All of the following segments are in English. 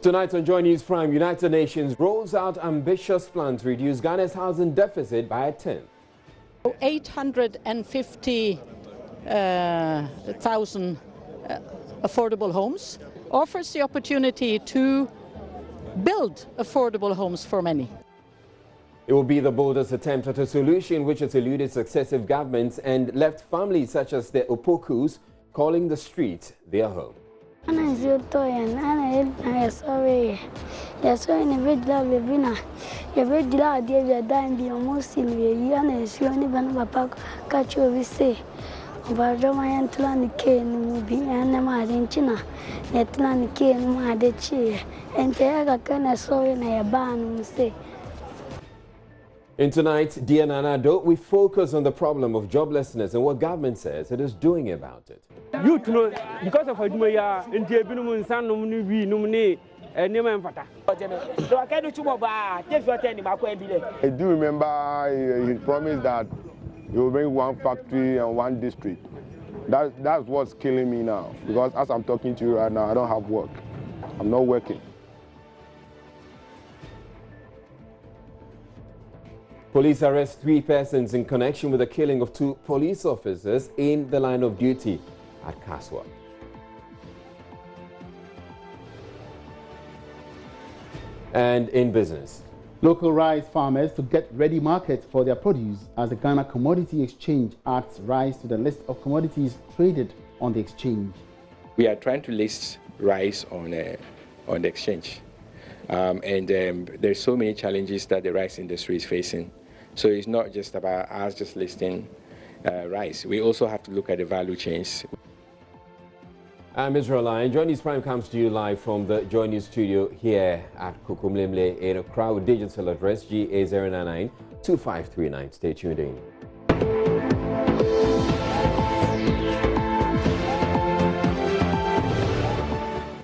Tonight on Joy News Prime, United Nations rolls out ambitious plan to reduce Ghana's housing deficit by a tenth. 850,000 affordable homes offers the opportunity to build affordable homes for many. It will be the boldest attempt at a solution which has eluded successive governments and left families such as the Opokus calling the street their home. In tonight's Dear Nanado, we focus on the problem of joblessness and what government says it is doing about it. Youth know because of Adumaya and Jebinum San Nomini nominate and Neman Fata. So I can't do too much. I do remember he promised that he will bring one factory and one district. That's what's killing me now, because as I'm talking to you right now, I don't have work. I'm not working. Police arrest 3 persons in connection with the killing of 2 police officers in the line of duty at Kaswa. And in business, local rice farmers to get ready markets for their produce as the Ghana Commodity Exchange adds rice to the list of commodities traded on the exchange. We are trying to list rice on the exchange, there's so many challenges that the rice industry is facing. So it's not just about us just listing rice. We also have to look at the value chains. I'm Israel Lion. Joy News Prime comes to you live from the Joy News studio here at Kukumlemle in Accra with digital address GA099-2539. Stay tuned in.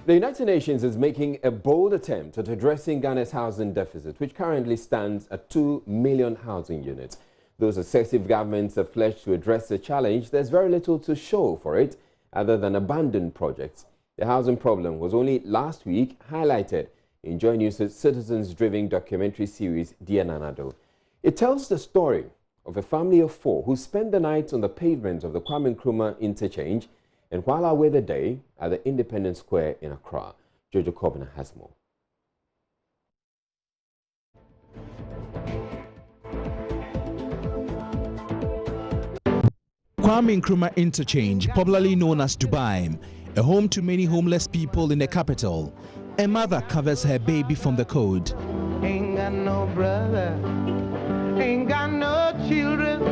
The United Nations is making a bold attempt at addressing Ghana's housing deficit, which currently stands at 2 million housing units. Though successive governments have pledged to address the challenge, there's very little to show for it other than abandoned projects. The housing problem was only last week highlighted in Joy News' citizens-driven documentary series, Dear Nanado. It tells the story of a family of 4 who spent the night on the pavement of the Kwame Nkrumah interchange and while away the day at the Independence Square in Accra. Jojo Kobina has more. Kwame Nkrumah Interchange, popularly known as Dubai, a home to many homeless people in the capital. A mother covers her baby from the cold. Ain't got no brother, ain't got no children.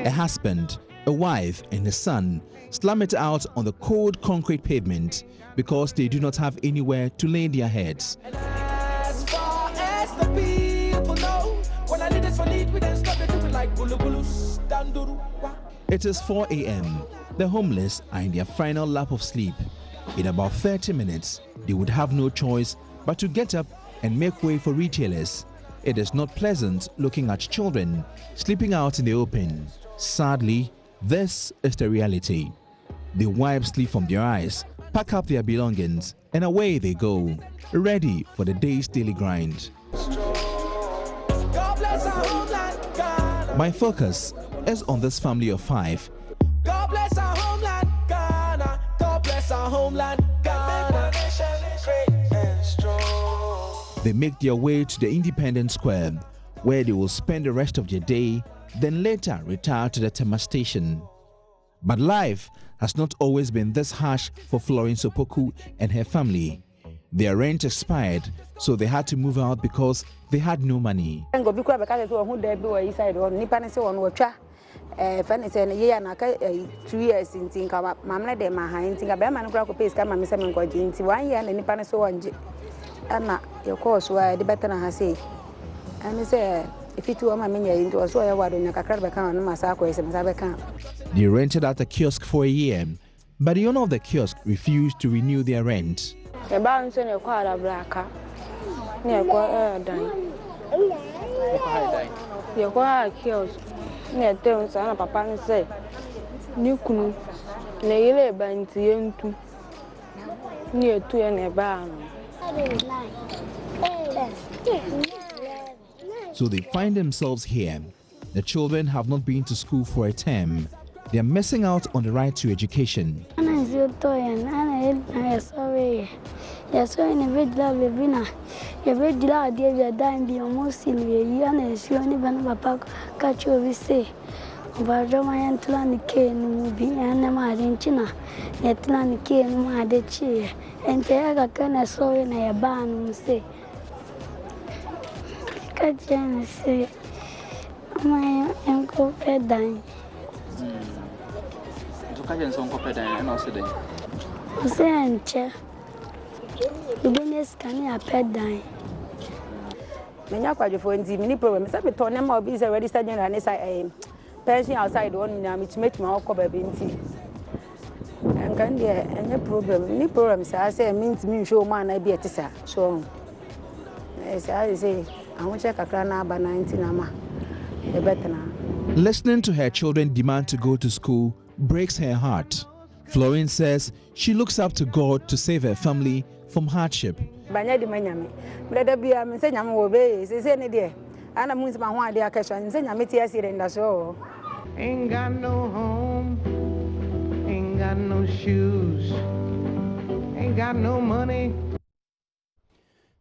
A husband, a wife, and a son slam it out on the cold concrete pavement because they do not have anywhere to lay their heads. It is 4 a.m. The homeless are in their final lap of sleep. In about 30 minutes, they would have no choice but to get up and make way for retailers. It is not pleasant looking at children sleeping out in the open. Sadly, this is the reality. They wipe sleep from their eyes, pack up their belongings, and away they go, ready for the day's daily grind. My focus is on this family of 5. God bless our homeland, Ghana. God bless our homeland, Ghana. They make their way to the Independence Square, where they will spend the rest of their day, then later retire to the Tema station. But life has not always been this harsh for Florence Opoku and her family. Their rent expired, so they had to move out because they had no money. They rented out a kiosk for a year, but the owner of the kiosk refused to renew their rent. So they find themselves here. The children have not been to school for a term. They are missing out on the right to education. Pension outside one to make my baby. And can there any problem? Any problems? I say means me show man I be a tissa. So I say I want check a crana by 19 ama. Better now. Listening to her children demand to go to school breaks her heart. Florence says she looks up to God to save her family from hardship. Banya di manyame. Brother be am say nyame wo be say ne de. Ana munzi ma ho ade akasha say nyame tie asire nda so. Ain't got no home, ain't got no shoes, ain't got no money.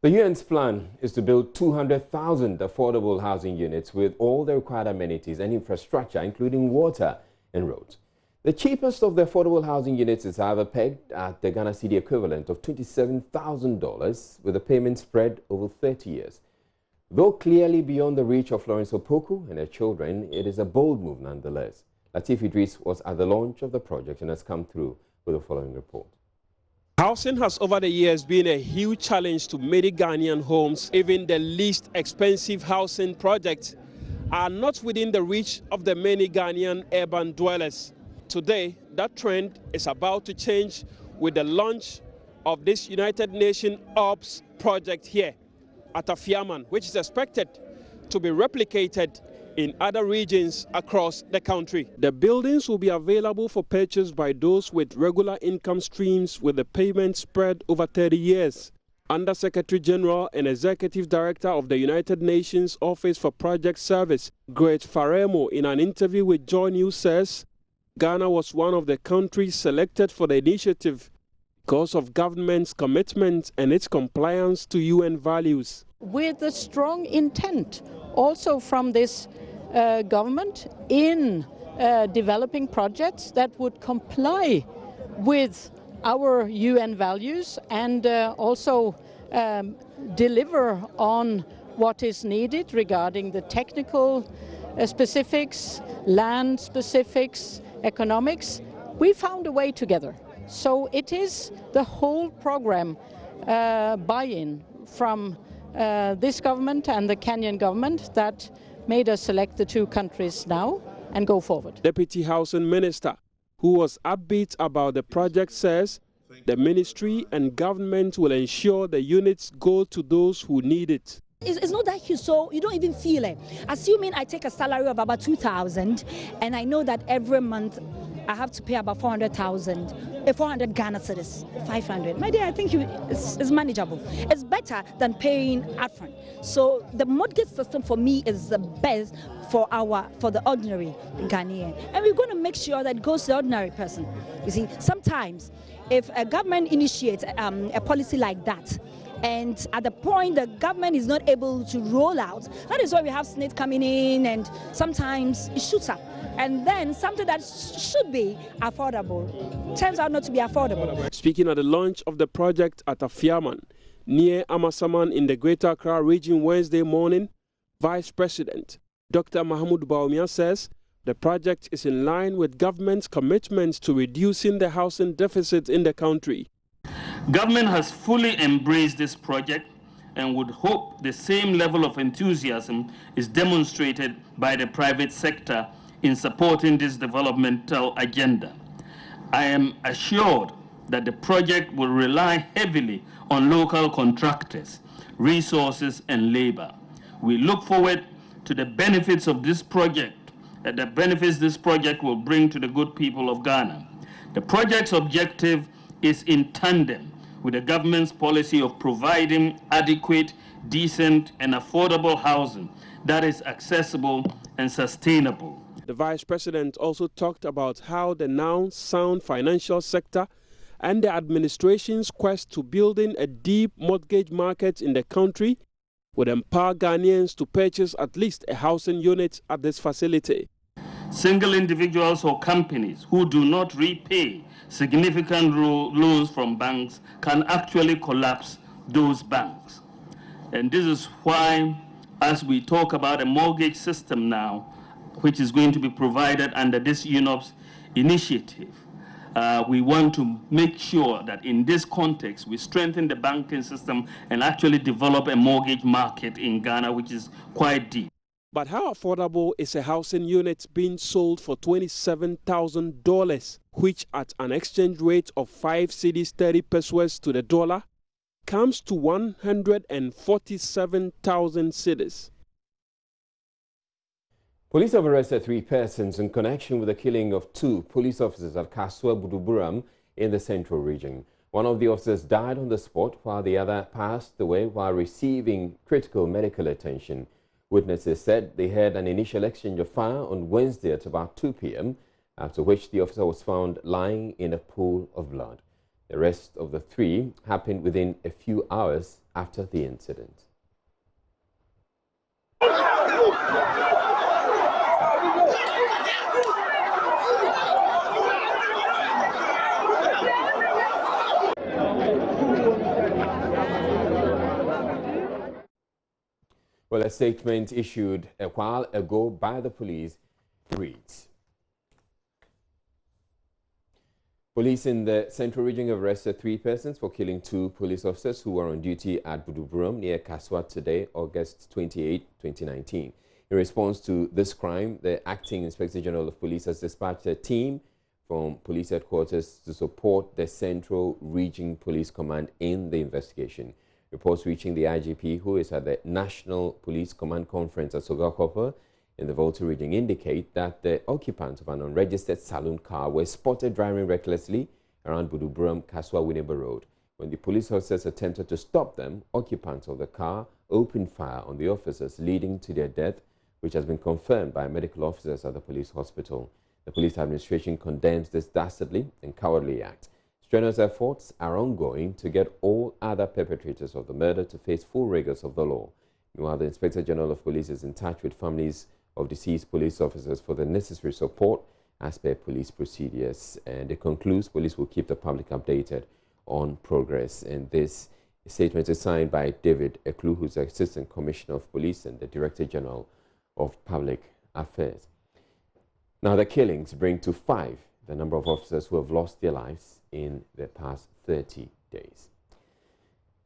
The UN's plan is to build 200,000 affordable housing units with all the required amenities and infrastructure, including water and roads. The cheapest of the affordable housing units is however pegged at the Ghana cedi equivalent of $27,000 with a payment spread over 30 years. Though clearly beyond the reach of Florence Opoku and her children, it is a bold move nonetheless. Latif Idris was at the launch of the project and has come through with the following report. Housing has over the years been a huge challenge to many Ghanaian homes. Even the least expensive housing projects are not within the reach of the many Ghanaian urban dwellers. Today, that trend is about to change with the launch of this United Nations OPS project here at Afiaman, which is expected to be replicated in other regions across the country. The buildings will be available for purchase by those with regular income streams with a payment spread over 30 years. Under Secretary General and Executive Director of the United Nations Office for Project Service, Great Faremo, in an interview with Joy News says, Ghana was one of the countries selected for the initiative because of government's commitment and its compliance to UN values. With a strong intent also from this government in developing projects that would comply with our UN values and also deliver on what is needed regarding the technical specifics, land specifics, economics. We found a way together. So it is the whole program buy-in from this government and the Kenyan government that made us select the two countries now and go forward. Deputy Housing Minister, who was upbeat about the project, says the ministry and government will ensure the units go to those who need it. It's not that you don't even feel it. Assuming I take a salary of about 2,000 and I know that every month I have to pay about 400,000, 400 Ghana cedis, 500. My dear, I think it's manageable. It's better than paying upfront. So the mortgage system for me is the best for the ordinary Ghanaian. And we're going to make sure that it goes to the ordinary person. You see, sometimes if a government initiates a policy like that, and at the point the government is not able to roll out, that is why we have SNIT coming in and sometimes it shoots up. And then something that should be affordable turns out not to be affordable. Speaking at the launch of the project at Afiaman, near Amasaman in the Greater Accra region Wednesday morning, Vice President Dr. Mahmoud Baumia says the project is in line with government's commitments to reducing the housing deficit in the country. Government has fully embraced this project and would hope the same level of enthusiasm is demonstrated by the private sector in supporting this developmental agenda. I am assured that the project will rely heavily on local contractors, resources and labor. We look forward to the benefits of this project, the benefits this project will bring to the good people of Ghana. The project's objective is in tandem with the government's policy of providing adequate, decent, and affordable housing that is accessible and sustainable. The Vice President also talked about how the now sound financial sector and the administration's quest to building a deep mortgage market in the country would empower Ghanaians to purchase at least a housing unit at this facility. Single individuals or companies who do not repay significant loans from banks can actually collapse those banks. And this is why, as we talk about a mortgage system now, which is going to be provided under this UNOPS initiative, we want to make sure that in this context, we strengthen the banking system and actually develop a mortgage market in Ghana, which is quite deep. But how affordable is a housing unit being sold for $27,000, which at an exchange rate of 5 cedis 30 pesos to the dollar comes to 147,000 cedis? Police have arrested 3 persons in connection with the killing of 2 police officers at Kaswa Buduburam in the central region. One of the officers died on the spot while the other passed away while receiving critical medical attention. Witnesses said they heard an initial exchange of fire on Wednesday at about 2 p.m., after which the officer was found lying in a pool of blood. The rest of the 3 happened within a few hours after the incident. Well, a statement issued a while ago by the police reads: Police in the central region have arrested 3 persons for killing 2 police officers who were on duty at Buduburam near Kaswa today, August 28, 2019. In response to this crime, the Acting Inspector General of Police has dispatched a team from police headquarters to support the Central Region Police Command in the investigation. Reports reaching the IGP, who is at the National Police Command Conference at Sogakopo in the Volta region, indicate that the occupants of an unregistered saloon car were spotted driving recklessly around Buduburam Kaswa Winneba Road. When the police officers attempted to stop them, occupants of the car opened fire on the officers, leading to their death, which has been confirmed by medical officers at the police hospital. The police administration condemns this dastardly and cowardly act. Strenuous efforts are ongoing to get all other perpetrators of the murder to face full rigors of the law. Meanwhile, the Inspector General of Police is in touch with families of deceased police officers for the necessary support as per police procedures. And it concludes, police will keep the public updated on progress. And this statement is signed by David Eklu, who's the Assistant Commissioner of Police and the Director General of Public Affairs. Now, the killings bring to 5 the number of officers who have lost their lives in the past 30 days.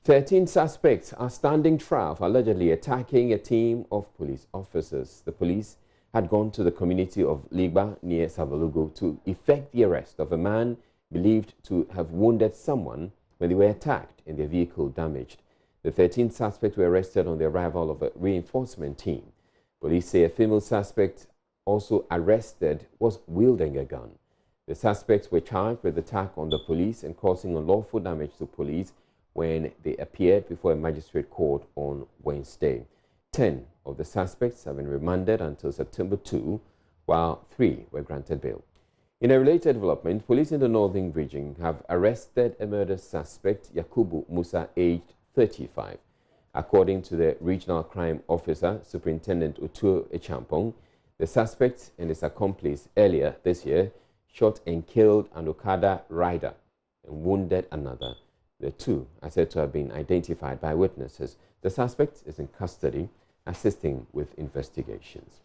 13 suspects are standing trial for allegedly attacking a team of police officers. The police had gone to the community of Ligba near Savalugo to effect the arrest of a man believed to have wounded someone when they were attacked and their vehicle damaged. The 13 suspects were arrested on the arrival of a reinforcement team. Police say a female suspect also arrested was wielding a gun. The suspects were charged with attack on the police and causing unlawful damage to police when they appeared before a magistrate court on Wednesday. 10 of the suspects have been remanded until September 2, while 3 were granted bail. In a related development, police in the northern region have arrested a murder suspect, Yakubu Musa, aged 35. According to the regional crime officer, Superintendent Utuo Echampong, the suspect and his accomplice earlier this year shot and killed an Okada rider and wounded another. The 2 are said to have been identified by witnesses. The suspect is in custody, assisting with investigations.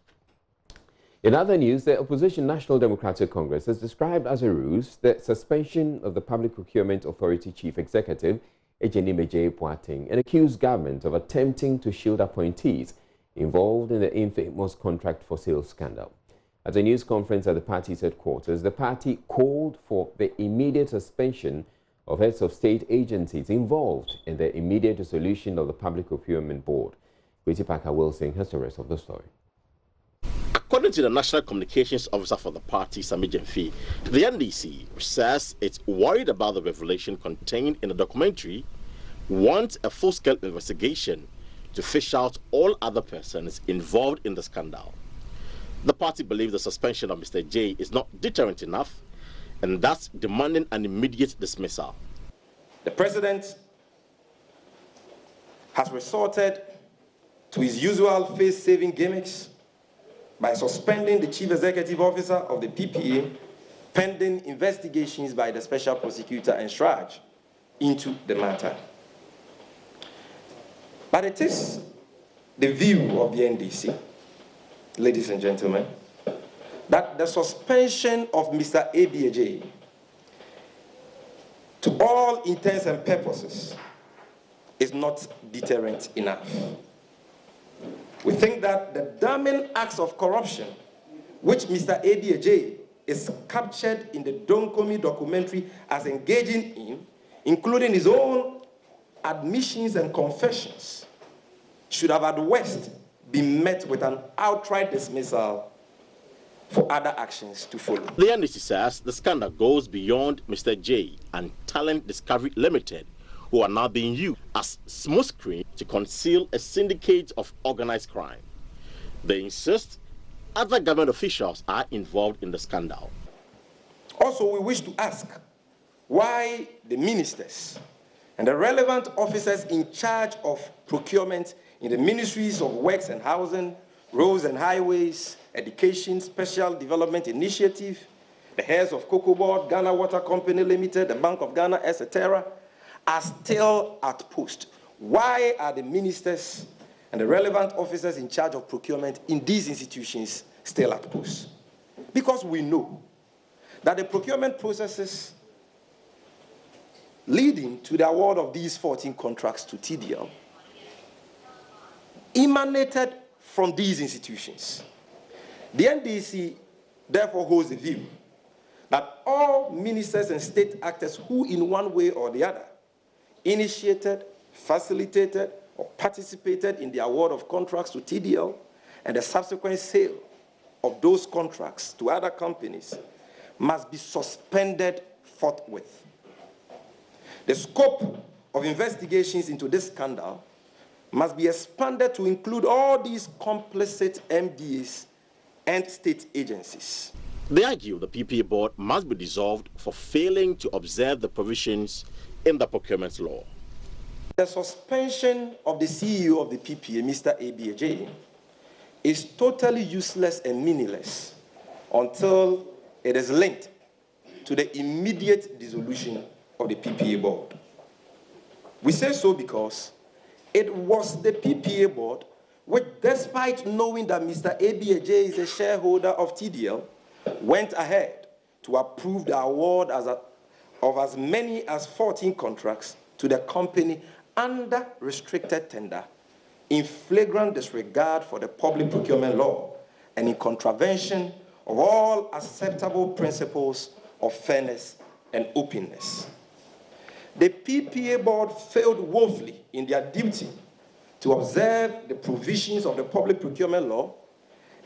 In other news, the opposition National Democratic Congress has described as a ruse the suspension of the Public Procurement Authority Chief Executive, Ejenimeje Boateng, and accused government of attempting to shield appointees involved in the infamous contract for sale scandal. At a news conference at the party's headquarters, the party called for the immediate suspension of heads of state agencies involved in the immediate dissolution of the Public Procurement Board. Kwesi Parker Wilson has the rest of the story. According According to the National Communications Officer for the party, Sami Jemfi, the NDC says it's worried about the revelation contained in the documentary, wants a full-scale investigation to fish out all other persons involved in the scandal. The party believes the suspension of Mr. J is not deterrent enough, and thus demanding an immediate dismissal. The president has resorted to his usual face-saving gimmicks by suspending the chief executive officer of the PPA pending investigations by the special prosecutor and Shraj into the matter. But it is the view of the NDC, ladies and gentlemen, that the suspension of Mr. ABJ, to all intents and purposes, is not deterrent enough. We think that the damning acts of corruption which Mr. ABJ is captured in the Donkomi documentary as engaging in, including his own admissions and confessions, should have at worst been met with an outright dismissal for other actions to follow. The NDC says the scandal goes beyond Mr. J and Talent Discovery Limited, who are now being used as smokescreen to conceal a syndicate of organized crime. They insist other government officials are involved in the scandal. Also, we wish to ask why the ministers and the relevant officers in charge of procurement in the Ministries of Works and Housing, Roads and Highways, Education, Special Development Initiative, the heads of Cocoa Board, Ghana Water Company Limited, the Bank of Ghana, etc., are still at post. Why are the ministers and the relevant officers in charge of procurement in these institutions still at post? Because we know that the procurement processes leading to the award of these 14 contracts to TDL emanated from these institutions. The NDC therefore holds the view that all ministers and state actors who in one way or the other initiated, facilitated, or participated in the award of contracts to TDL and the subsequent sale of those contracts to other companies must be suspended forthwith. The scope of investigations into this scandal must be expanded to include all these complicit MDAs and state agencies. They argue the PPA board must be dissolved for failing to observe the provisions in the procurement law. The suspension of the CEO of the PPA, Mr. ABJ, is totally useless and meaningless until it is linked to the immediate dissolution of the PPA board. We say so because it was the PPA board which, despite knowing that Mr. ABJ is a shareholder of TDL, went ahead to approve the award of as many as 14 contracts to the company under restricted tender in flagrant disregard for the public procurement law and in contravention of all acceptable principles of fairness and openness. The PPA board failed woefully in their duty to observe the provisions of the public procurement law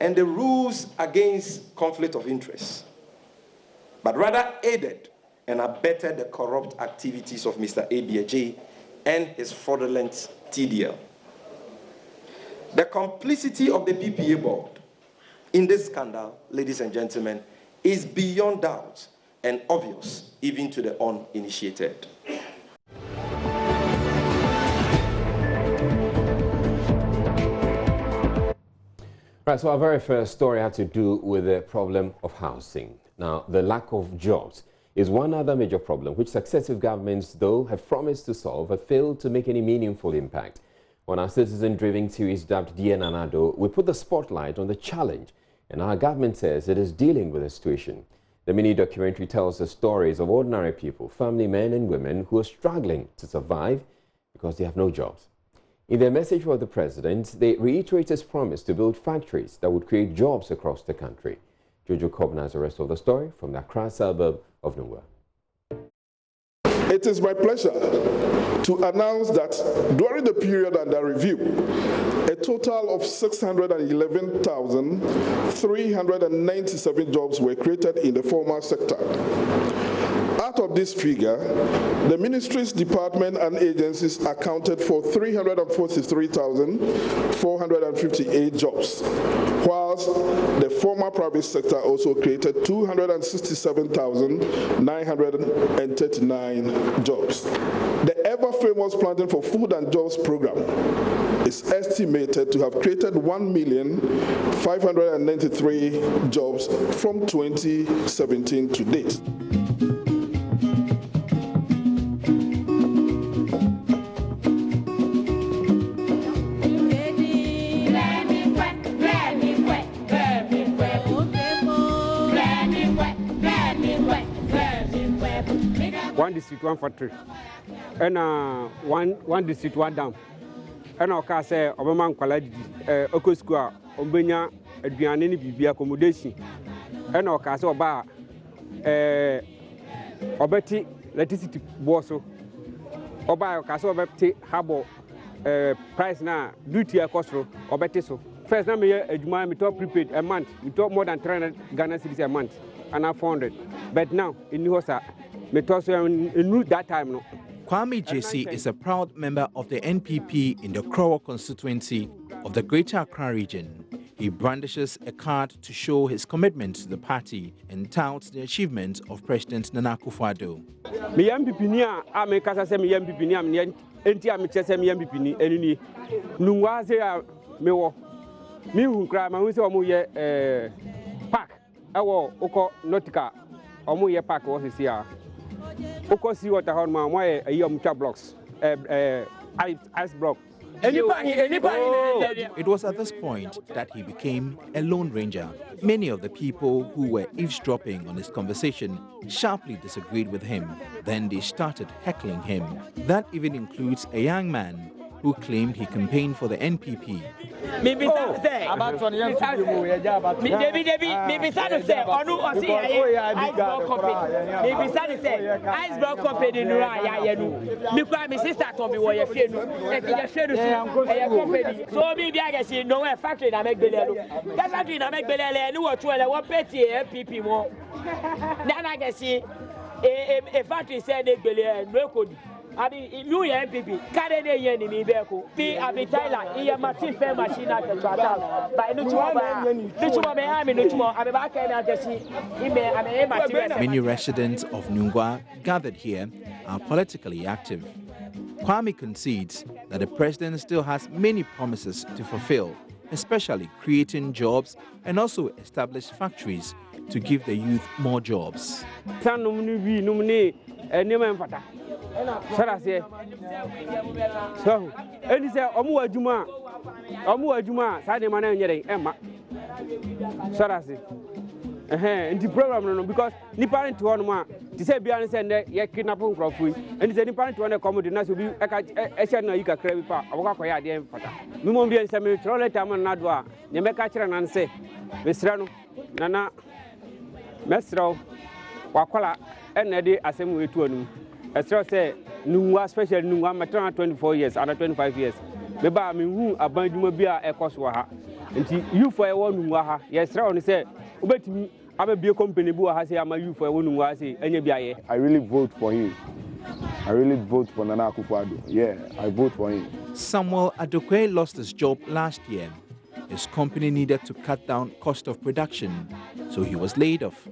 and the rules against conflict of interest, but rather aided and abetted the corrupt activities of Mr. ABJ and his fraudulent TDL. The complicity of the PPA board in this scandal, ladies and gentlemen, is beyond doubt and obvious even to the uninitiated. Right, so our very first story had to do with the problem of housing. Now, the lack of jobs is one other major problem which successive governments, though, have promised to solve, have failed to make any meaningful impact. On our citizen-driven series dubbed Dear Nanado, we put the spotlight on the challenge, and our government says it is dealing with the situation. The mini-documentary tells the stories of ordinary people, family men and women who are struggling to survive because they have no jobs. In their message for the president, they reiterate his promise to build factories that would create jobs across the country. Jojo Kobna has the rest of the story from the Accra suburb of Nungwa. It is my pleasure to announce that during the period under review, a total of 611,397 jobs were created in the formal sector. Out of this figure, the ministries, departments, and agencies accounted for 343,458 jobs, whilst the formal private sector also created 267,939 jobs. The ever-famous Planting for Food and Jobs program is estimated to have created 1,593 jobs from 2017 to date. One district, one factory, and one district, one dam. And I say, Obaman Kwaladi, Okosqua, Ombenya, Adriani, Bibi accommodation. And I say, Oba, Obeti, electricity bosso, Oba, Casso, Obeti, Habo, price now, duty a cost, Obeti so. First, now, me talk prepaid a month, we talk more than 300 Ghana cedis a month, and now 400. But now, in Nihosa, me talk in that time. No. Kwame JC is a proud member of the NPP in the Krowa constituency of the Greater Accra region. He brandishes a card to show his commitment to the party and touts the achievements of President Nana Akufo-Addo. Me MPP ni a me kasa se me MPP ni am enti a me chese me MPP ni enini nungwa se a me wo me hu kra ma hu se omo ye park ewo uko Nautica omo ye park wo se a uko see water hon ma mo ye ayi omo blocks ice block. It was at this point that he became a lone ranger. Many of the people who were eavesdropping on his conversation sharply disagreed with him. Then they started heckling him. That even includes a young man who claimed he campaigned for the NPP. I mean, you MPP, carry the yen in Ibeco, be a Vitala, a massive machine at the Tratal, by Many residents of Nungwa gathered here are politically active. Kwame concedes that the president still has many promises to fulfill, especially creating jobs and also establish factories to give the youth more jobs. So, and he said, Omu Juma, Saturday man, and Emma. Sarasi. And the program, because Nippon to one man, to say Bian send ye kidnapping Crawford, and the Nippon to one accommodation to be a channel you can crave a Waka de Fata. We won't be a semi trolley time and Nadwa, Yamaka and say, Mistrano, Nana, Mestro, Wakola, and Eddie Assembly to a as I say, Nungwa, especially Nungwa, my 24 years, under 25 years. Maybe I mean, who abandoned me a Coswaha. And you for a one Nungwaha, yes, Ron said, but me, I'm a beer company, who has a you for a one Nungwasi, and you be a. I really vote for him. I really vote for Nana Akufo-Addo. Yeah, I vote for him. Samuel Adokwe lost his job last year. His company needed to cut down cost of production, so he was laid off.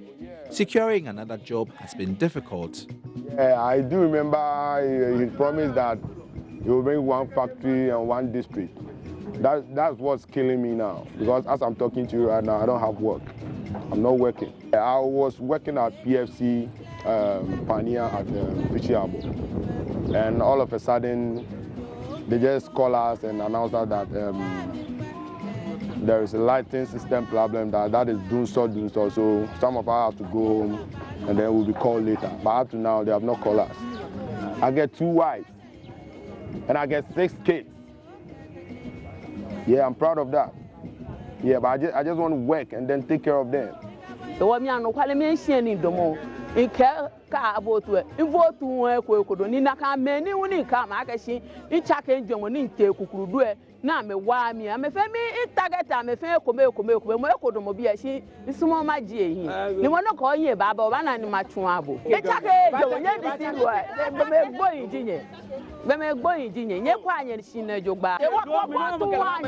Securing another job has been difficult. Yeah, I do remember he promised that he will bring one factory and one district. That's what's killing me now, because as I'm talking to you right now, I don't have work. I'm not working. I was working at PFC Pioneer at Fishy Harbour, and all of a sudden they just call us and announce that there is a lighting system problem that is doing so. So some of us have to go home and then we'll be called later. But up to now, they have not called us. I get 2 wives and I get 6 kids. Yeah, I'm proud of that. Yeah, but I just want to work and then take care of them. Ika ka abotu invotu ekokodo ni naka meni woni ka ma akashi ichaka enjom ni nte kukurudu na me wa mi amefe mi target amefe ekome mo ekodo mo bi eshi isumo ma ji ehin ni mo no ko yin baba oba na ni matun abo ichaka enjom nye di siru be me gboyin jinye nye kwa anye shi na jogba e wa to wa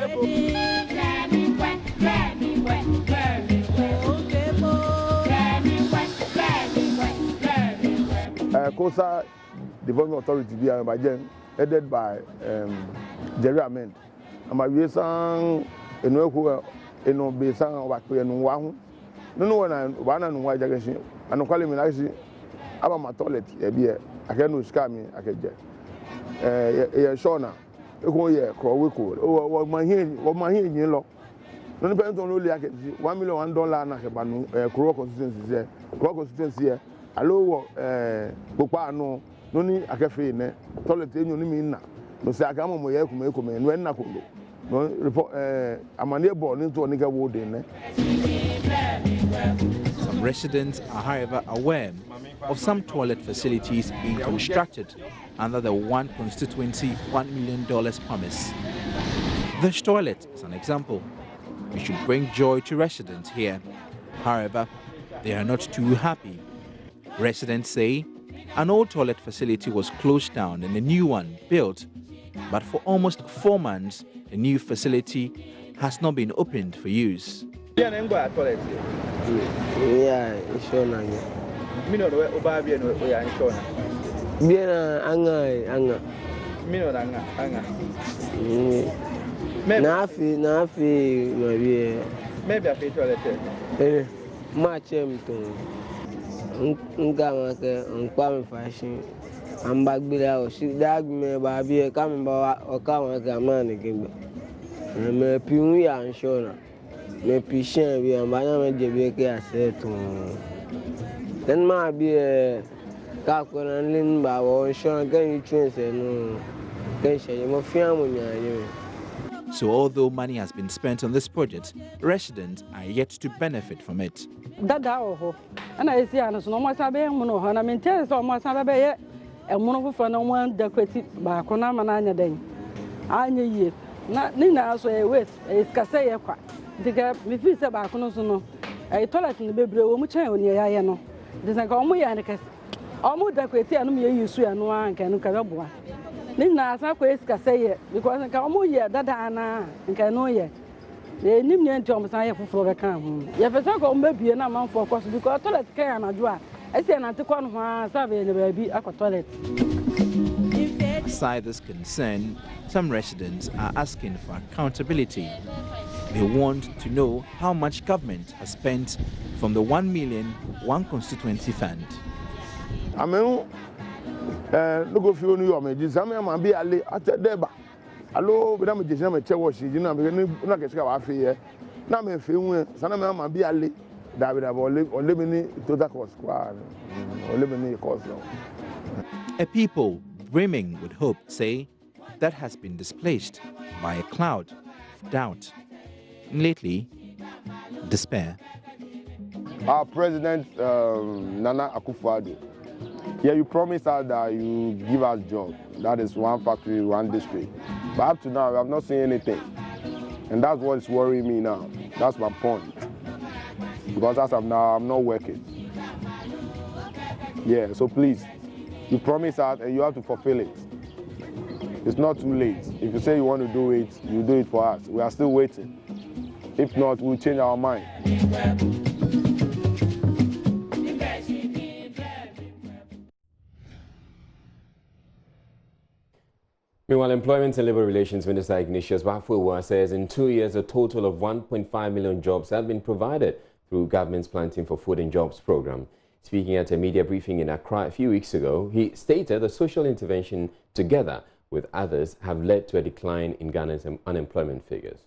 Coastal Development Authority headed by Jerry Amend. And my son, no be son of a queer no one and why jagging. And no calling me actually about my toilet, a beer. I can no scam me, I can get. Shona, a crow, oh, my hand, you know. No depends on only I can see $1 million and crow consistency here. Allo papa no ni akafe ne toilet enyo ni mi na no se aka mo ye kuma no na kondo no report amane bo ni to ni ga wo de ne. Some residents are, however, aware of some toilet facilities being constructed under the one constituency $1 million promise. This toilet is an example. It should bring joy to residents here. However, they are not too happy. Residents say an old toilet facility was closed down and a new one built, but for almost 4 months, the new facility has not been opened for use. Yeah, it's sure. Maybe I feel toilet. Much Unquam fashion, and back below, she dagged me by beer coming by or come like a man again. And me Puya and Shona, me Pishan, we are Banana Jabeka said to then my be a calcul and lean by or Shona can you train say no, can share your family. So although money has been spent on this project, residents are yet to benefit from it. And I see no more sabe mono and I maintain so much sabe and one for no one decorated by Konama Nanya Day. I knew ye. Not Nina also a wait, a scasay a quack. The gap, me feels about Conosono. A toilet in the baby, which I only I know. There's a common yannicus. Almost decorated and me use and one can carabua. Nina, as I scasay because I come here that Anna and can know yet. The Nimian Thomas I have for the camp. You have a talk on maybe an amount for cost because toilet care and a dry. I say, not to come one, Savvy and the baby aqua toilet. Aside this concern, some residents are asking for accountability. They want to know how much government has spent from the $1 million one constituency fund. I mean, look if you knew me, just I'm be a lay at the deba. Allo, but I'm just a chair washing, you know, not get our fear. Now, I'm a few, Sanama be a lay, David, or living total cost squad, or living in cost. A people brimming with hope say that has been displaced by a cloud of doubt. Lately, despair. Our president, Nana Akufo-Addo, yeah, you promised us that you give us jobs. That is one factory, one district. But up to now, we have not seen anything. And that's what's worrying me now. That's my point. Because as of now, I'm not working. Yeah, so please, you promise us and you have to fulfill it. It's not too late. If you say you want to do it, you do it for us. We are still waiting. If not, we'll change our mind. Meanwhile, Employment and Labour Relations Minister Ignatius Bafuwa says in 2 years, a total of 1.5 million jobs have been provided through government's Planting for Food and Jobs program. Speaking at a media briefing in Accra a few weeks ago, he stated the social intervention, together with others, have led to a decline in Ghana's unemployment figures.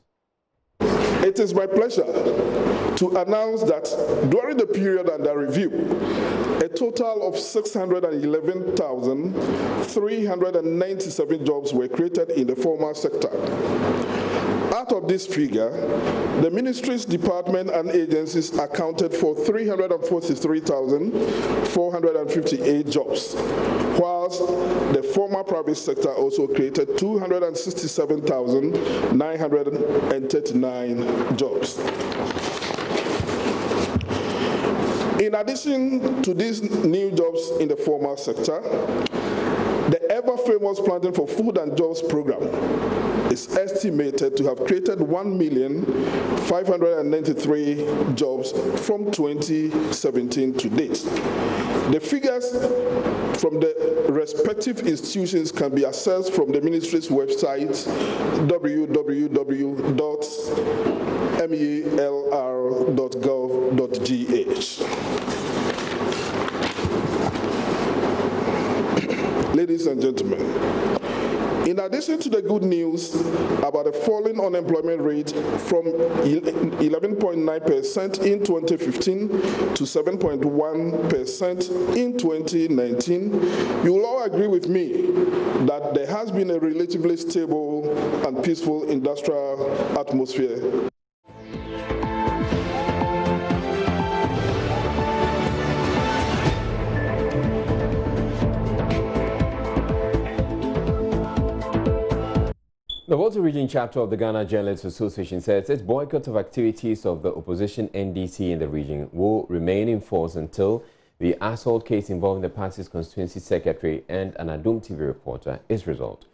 It is my pleasure to announce that during the period under review, a total of 611,397 jobs were created in the formal sector. Out of this figure, the ministries, department, and agencies accounted for 343,458 jobs, whilst the former private sector also created 267,939 jobs. In addition to these new jobs in the formal sector, the ever-famous Planting for Food and Jobs program is estimated to have created 1,593 jobs from 2017 to date. The figures from the respective institutions can be accessed from the ministry's website, www.melr.gov.gh. Ladies and gentlemen, in addition to the good news about a falling unemployment rate from 11.9% in 2015 to 7.1% in 2019, you will all agree with me that there has been a relatively stable and peaceful industrial atmosphere. The Volta Region chapter of the Ghana Journalists Association says its boycott of activities of the opposition NDC in the region will remain in force until the assault case involving the party's constituency secretary and an Adom TV reporter is resolved.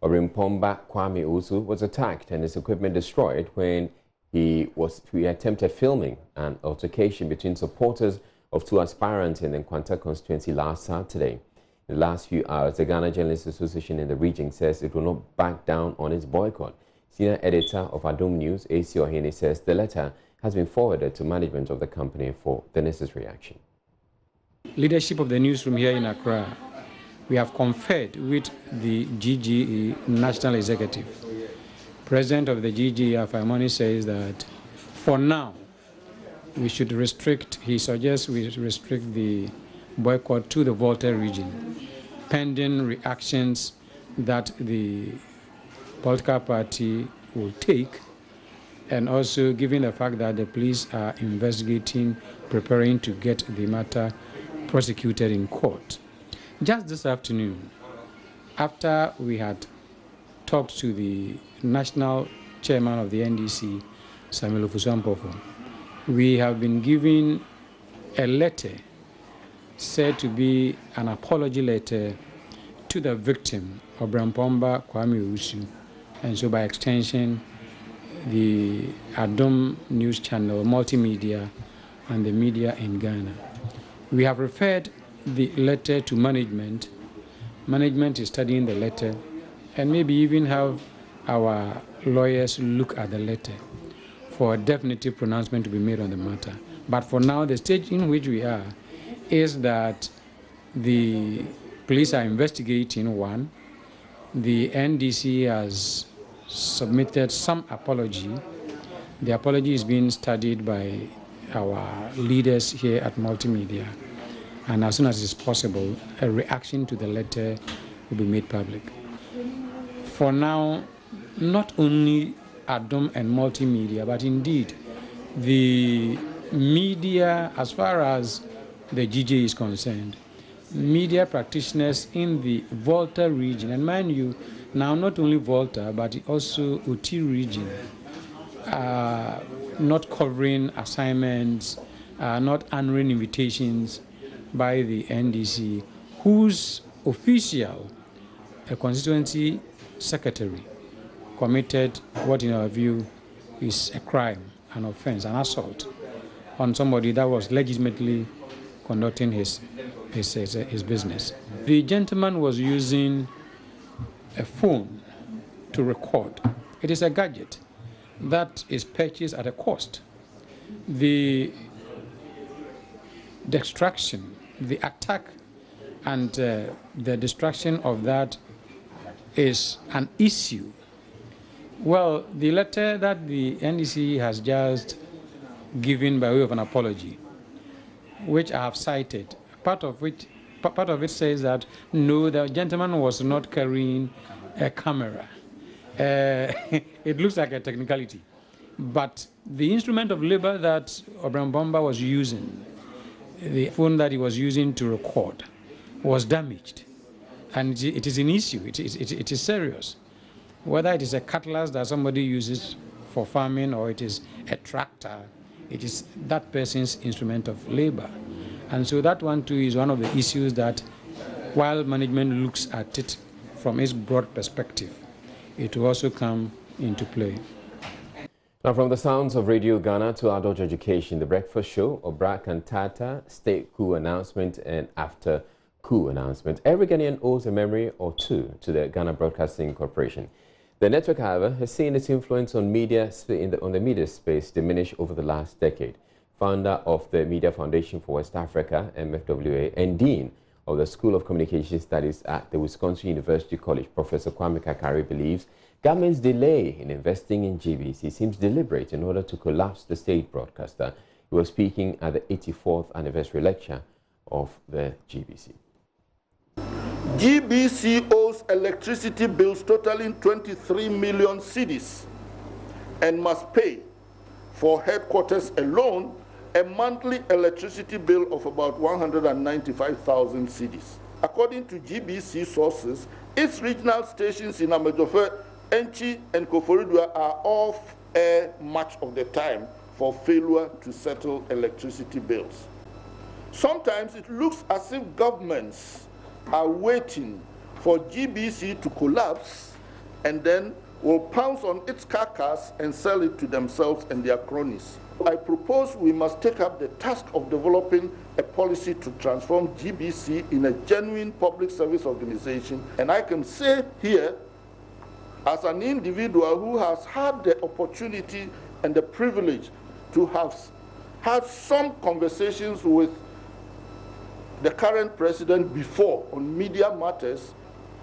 Orimpomba Kwame Usu was attacked and his equipment destroyed when he attempted filming an altercation between supporters of two aspirants in the Nkwanta constituency last Saturday. In the last few hours, the Ghana Journalists Association in the region says it will not back down on its boycott. Senior editor of Adom News, A.C. Ohene, says the letter has been forwarded to management of the company for the necessary action. Leadership of the newsroom here in Accra, we have conferred with the GGE National Executive. President of the GGE, Afaimoni, says that for now, we should restrict, he suggests we restrict the boycott to the Volta region, pending reactions that the political party will take, and also given the fact that the police are investigating, preparing to get the matter prosecuted in court. Just this afternoon, after we had talked to the national chairman of the NDC, Samuel Ofusu-Ampofo, we have been given a letter said to be an apology letter to the victim, Orimpomba Kwame Usu, and so by extension, the Adom News Channel, multimedia, and the media in Ghana. We have referred the letter to management. Management is studying the letter, and maybe even have our lawyers look at the letter for a definitive pronouncement to be made on the matter. But for now, the stage in which we are is that the police are investigating one. The NDC has submitted some apology. The apology is being studied by our leaders here at Multimedia. And as soon as it's possible, a reaction to the letter will be made public. For now, not only Adom and Multimedia, but indeed the media, as far as the GJ is concerned, media practitioners in the Volta region, and mind you, now not only Volta, but also Oti region, not covering assignments, not honoring invitations by the NDC, whose official, a constituency secretary, committed what in our view is a crime, an offense, an assault on somebody that was legitimately conducting his business. The gentleman was using a phone to record. It is a gadget that is purchased at a cost. The destruction, the attack, and the destruction of that is an issue. Well, the letter that the NDC has just given by way of an apology, which I have cited, part of it says that no, the gentleman was not carrying a camera. It looks like a technicality. But the instrument of labor that Obram Bamba was using, the phone that he was using to record, was damaged. And it is an issue. It is serious. Whether it is a cutlass that somebody uses for farming or it is a tractor, it is that person's instrument of labor. And so that one too is one of the issues that, while management looks at it from its broad perspective, it will also come into play. Now, from the sounds of Radio Ghana to adult education, the breakfast show, Obra Cantata, state coup announcement, and after coup announcement, every Ghanaian owes a memory or two to the Ghana Broadcasting Corporation. The network, however, has seen its influence on media on the media space diminish over the last decade. Founder of the Media Foundation for West Africa, MFWA, and Dean of the School of Communication Studies at the Wisconsin University College, Professor Kwame Kakari, believes government's delay in investing in GBC seems deliberate in order to collapse the state broadcaster. He was speaking at the 84th anniversary lecture of the GBC. GBC owes electricity bills totaling 23 million cedis and must pay for headquarters alone a monthly electricity bill of about 195,000 cedis. According to GBC sources, its regional stations in Amejofe, Enchi, and Koforidua are off air much of the time for failure to settle electricity bills. Sometimes it looks as if governments are waiting for GBC to collapse and then will pounce on its carcass and sell it to themselves and their cronies. I propose we must take up the task of developing a policy to transform GBC in a genuine public service organization. And I can say here, as an individual who has had the opportunity and the privilege to have had some conversations with the current president before on media matters,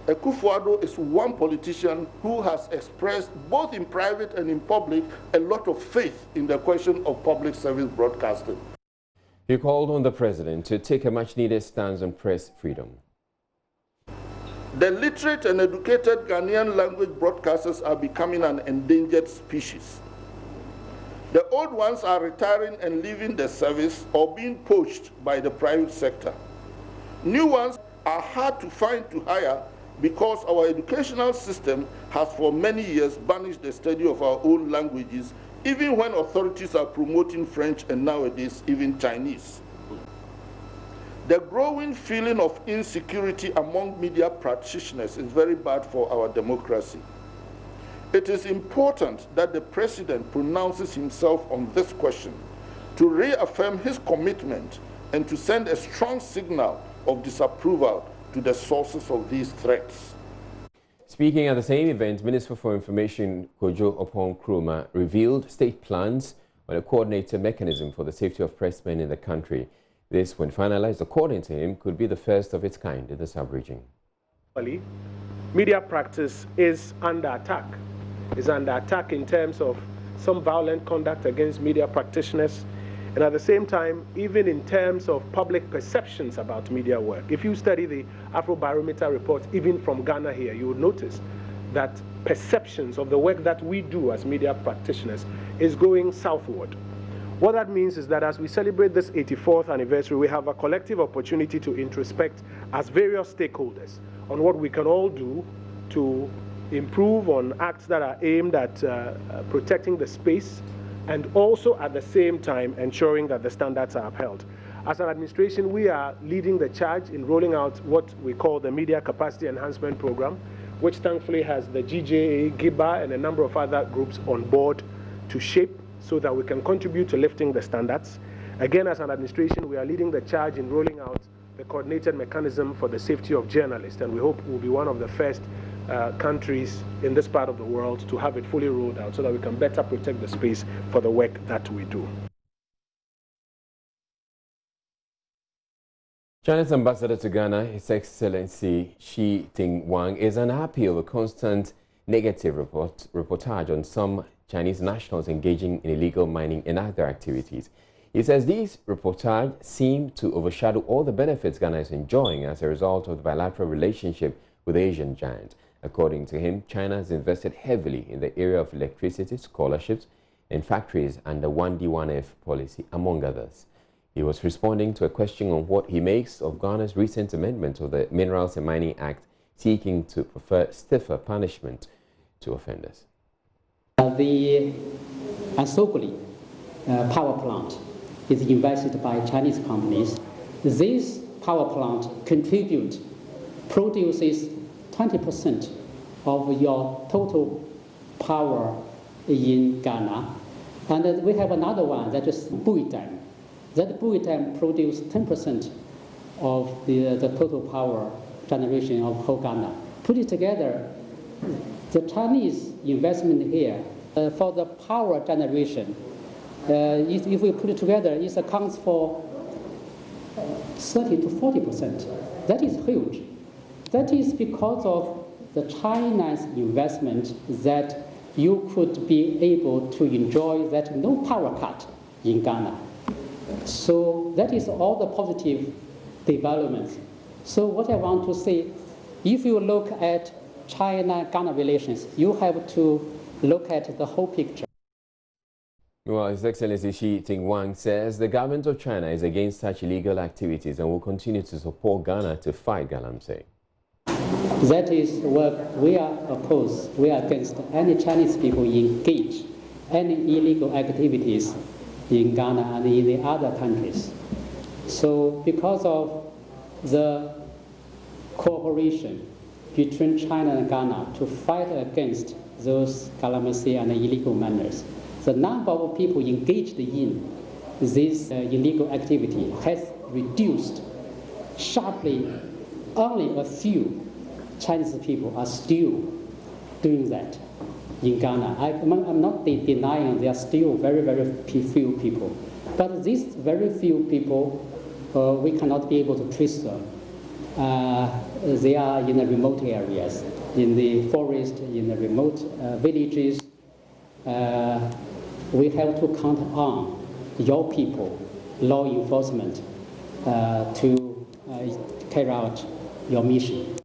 Akufo-Addo is one politician who has expressed, both in private and in public, a lot of faith in the question of public service broadcasting. He called on the president to take a much-needed stance on press freedom. The literate and educated Ghanaian language broadcasters are becoming an endangered species. The old ones are retiring and leaving the service or being poached by the private sector. New ones are hard to find to hire because our educational system has for many years banished the study of our own languages, even when authorities are promoting French and nowadays even Chinese. The growing feeling of insecurity among media practitioners is very bad for our democracy. It is important that the president pronounces himself on this question to reaffirm his commitment and to send a strong signal of disapproval to the sources of these threats. Speaking at the same event, Minister for Information Kojo Oppong Nkrumah revealed state plans on a coordinated mechanism for the safety of pressmen in the country. This, when finalized, according to him, could be the first of its kind in the sub-region. Media practice is under attack. It's under attack in terms of some violent conduct against media practitioners, and at the same time, even in terms of public perceptions about media work. If you study the Afrobarometer report, even from Ghana here, you will notice that perceptions of the work that we do as media practitioners is going southward. What that means is that as we celebrate this 84th anniversary, we have a collective opportunity to introspect as various stakeholders on what we can all do to improve on acts that are aimed at protecting the space and also at the same time ensuring that the standards are upheld. As an administration, we are leading the charge in rolling out what we call the Media Capacity Enhancement Program, which thankfully has the GJA, GIBA, and a number of other groups on board to shape so that we can contribute to lifting the standards. Again, as an administration, we are leading the charge in rolling out the coordinated mechanism for the safety of journalists, and we hope we'll be one of the first countries in this part of the world to have it fully rolled out so that we can better protect the space for the work that we do. China's ambassador to Ghana, His Excellency Shi Ting-Wang, is unhappy over constant negative reportage on some Chinese nationals engaging in illegal mining and other activities. He says these reportages seem to overshadow all the benefits Ghana is enjoying as a result of the bilateral relationship with the Asian giant. According to him, China has invested heavily in the area of electricity, scholarships, and factories under 1D1F policy, among others. He was responding to a question on what he makes of Ghana's recent amendment of the Minerals and Mining Act, seeking to prefer stiffer punishment to offenders. The Asokoli power plant is invested by Chinese companies. This power plant produces 20% of your total power in Ghana. And we have another one, that is Bui Dam. That Bui Dam produces 10% of the total power generation of whole Ghana. Put it together, the Chinese investment here for the power generation, if we put it together, it accounts for 30 to 40%. That is huge. That is because of the China's investment that you could be able to enjoy that no power cut in Ghana. So that is all the positive developments. So what I want to say, if you look at China-Ghana relations, you have to look at the whole picture. Well, His Excellency Xi Jinping says the government of China is against such illegal activities and will continue to support Ghana to fight galamsey. That is what we are opposed. We are against any Chinese people engage any illegal activities in Ghana and in the other countries. So because of the cooperation between China and Ghana to fight against those calamity and illegal manners, the number of people engaged in this illegal activity has reduced sharply. Only a few Chinese people are still doing that in Ghana. I'm not denying there are still very, very few people. But these very few people, we cannot be able to trace them. They are in the remote areas, in the forest, in the remote villages. We have to count on your people, law enforcement, to carry out your mission.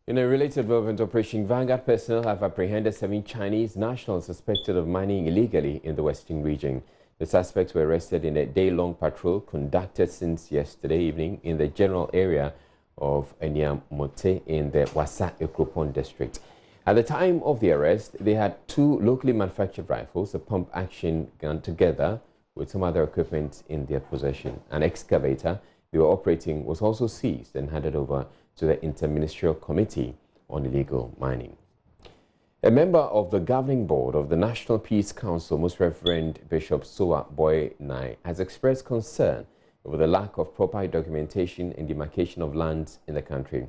In a related development, Operation Vanguard personnel have apprehended 7 Chinese nationals suspected of mining illegally in the western region. The suspects were arrested in a day-long patrol conducted since yesterday evening in the general area of Enyamote in the Wasa Ekropon district. At the time of the arrest, they had 2 locally manufactured rifles, a pump-action gun, together with some other equipment in their possession. An excavator they were operating was also seized and handed over to the Interministerial Committee on Illegal Mining. A member of the governing board of the National Peace Council, Most Reverend Bishop Soa Boy Nai, has expressed concern over the lack of proper documentation and demarcation of lands in the country.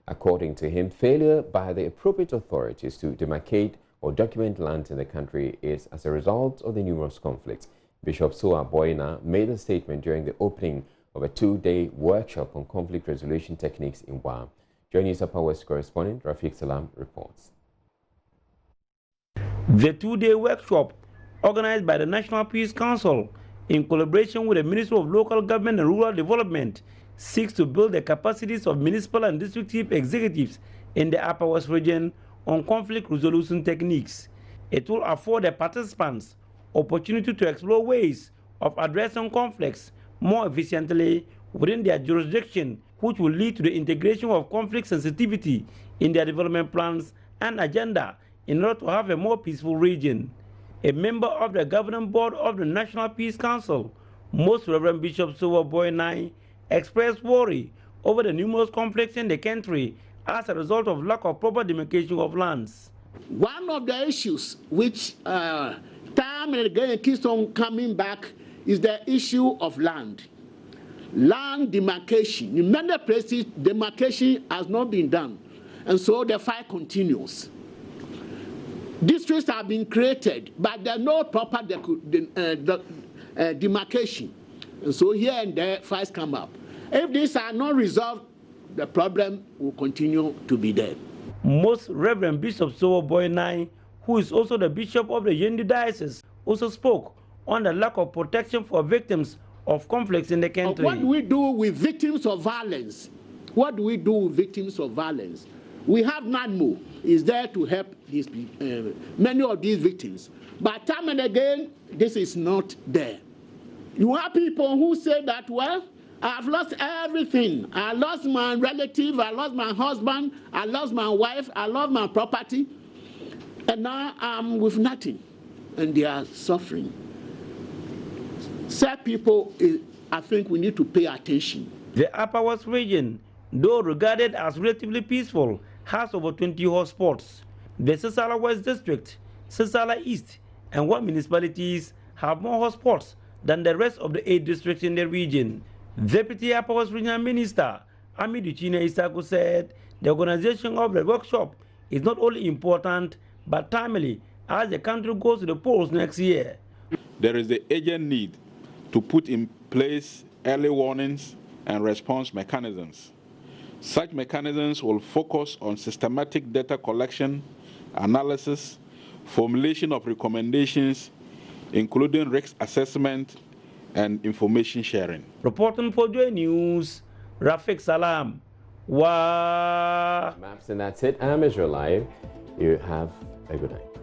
According to him, failure by the appropriate authorities to demarcate or document lands in the country is as a result of the numerous conflicts. Bishop Soa Boy Nai made a statement during the opening of a 2-day workshop on conflict resolution techniques in Wa. Joining us, Upper West correspondent Rafiq Salam reports. The 2-day workshop, organized by the National Peace Council in collaboration with the Ministry of Local Government and Rural Development, seeks to build the capacities of municipal and district chief executives in the Upper West region on conflict resolution techniques. It will afford the participants opportunity to explore ways of addressing conflicts more efficiently within their jurisdiction, which will lead to the integration of conflict sensitivity in their development plans and agenda in order to have a more peaceful region. A member of the governing board of the National Peace Council, Most Reverend Bishop Soa Boy Nai, expressed worry over the numerous conflicts in the country as a result of lack of proper demarcation of lands. One of the issues which time and again keeps on coming back is the issue of land. Land demarcation. In many places, demarcation has not been done, and so the fight continues. Districts have been created, but there are no proper demarcation. And so here and there, fights come up. If these are not resolved, the problem will continue to be there. Most Reverend Bishop Soa Boy Nai, who is also the Bishop of the Yendi Diocese, also spoke on the lack of protection for victims of conflicts in the country. What do we do with victims of violence? What do we do with victims of violence? We have NADMO is there to help these, many of these victims. But time and again, this is not there. You have people who say that, well, I've lost everything. I lost my relative, I lost my husband, I lost my wife, I lost my property, and now I'm with nothing. And they are suffering. Sad people, I think we need to pay attention. The Upper West region, though regarded as relatively peaceful, has over 20 hotspots. The Sisala West District, Sisala East, and 1 municipalities have more hotspots than the rest of the 8 districts in the region. Deputy Upper West Regional Minister Amidu Chine Isaku said the organization of the workshop is not only important but timely as the country goes to the polls next year. There is the urgent need to put in place early warnings and response mechanisms. Such mechanisms will focus on systematic data collection, analysis, formulation of recommendations, including risk assessment and information sharing. Reporting for Joy News, Rafiq Salam. Maps, and that's it. I'm Israel Live. You have a good night.